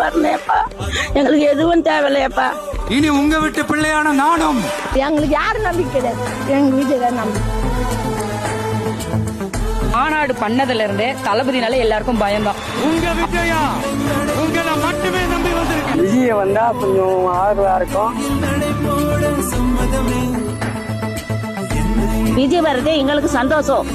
வரலையப்பா. எங்களுக்கு எதுவும் தேவையில்லையப்பா. இனி உங்க வீட்டு பிள்ளையான நானும் எங்களுக்கு யாரும் நம்பிக்கை கிடையாது. எங்க வீட்டுல நம்பிக்கை. மாநாடு பண்ணதுல இருந்தே தளபதினால எல்லாருக்கும் பயம்தான். உங்க விஜயா உங்களை மட்டுமே நம்பி வந்திருக்கேன். விஜய் வந்தா கொஞ்சம் ஆதரவா இருக்கும். விஜய் வர்றதே எங்களுக்கு சந்தோஷம்.